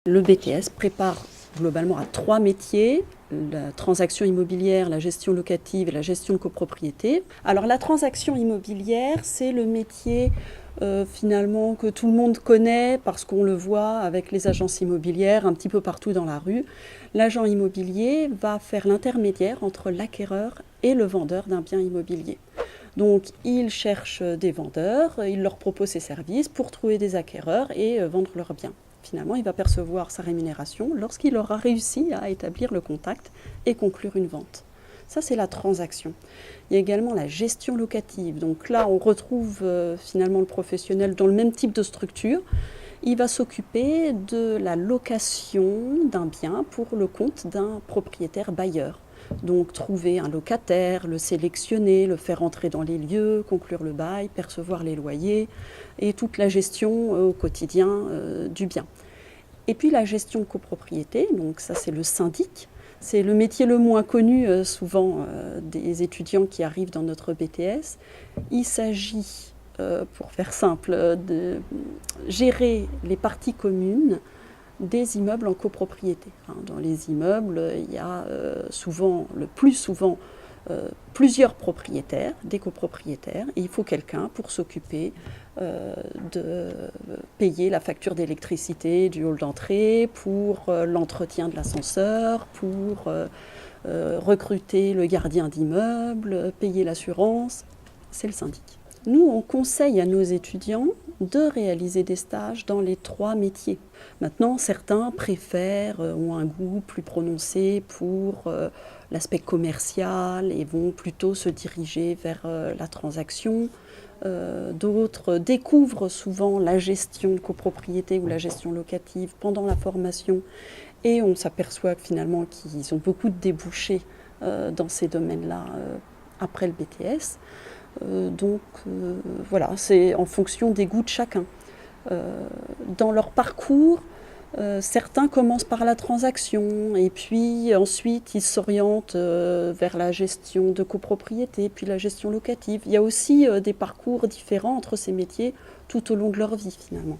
Le BTS prépare globalement à 3 métiers, la transaction immobilière, la gestion locative et la gestion de copropriété. Alors la transaction immobilière, c'est le métier finalement que tout le monde connaît parce qu'on le voit avec les agences immobilières un petit peu partout dans la rue. L'agent immobilier va faire l'intermédiaire entre l'acquéreur et le vendeur d'un bien immobilier. Donc il cherche des vendeurs, il leur propose ses services pour trouver des acquéreurs et vendre leurs biens. Finalement, il va percevoir sa rémunération lorsqu'il aura réussi à établir le contact et conclure une vente. Ça, c'est la transaction. Il y a également la gestion locative. Donc là, on retrouve finalement le professionnel dans le même type de structure. Il va s'occuper de la location d'un bien pour le compte d'un propriétaire bailleur. Donc trouver un locataire, le sélectionner, le faire entrer dans les lieux, conclure le bail, percevoir les loyers et toute la gestion au quotidien du bien. Et puis la gestion de copropriété, donc ça c'est le syndic. C'est le métier le moins connu souvent des étudiants qui arrivent dans notre BTS. Il s'agit, pour faire simple, de gérer les parties communes des immeubles en copropriété. Dans les immeubles, il y a le plus souvent, plusieurs propriétaires, des copropriétaires, et il faut quelqu'un pour s'occuper de payer la facture d'électricité du hall d'entrée, pour l'entretien de l'ascenseur, pour recruter le gardien d'immeuble, payer l'assurance. C'est le syndic. Nous, on conseille à nos étudiants de réaliser des stages dans les 3 métiers. Maintenant, certains préfèrent, ont un goût plus prononcé pour l'aspect commercial et vont plutôt se diriger vers la transaction. D'autres découvrent souvent la gestion de copropriété ou la gestion locative pendant la formation et on s'aperçoit finalement qu'ils ont beaucoup de débouchés dans ces domaines-là après le BTS. Voilà, c'est en fonction des goûts de chacun. Dans leur parcours, certains commencent par la transaction et puis ensuite ils s'orientent vers la gestion de copropriété, puis la gestion locative. Il y a aussi des parcours différents entre ces métiers tout au long de leur vie finalement.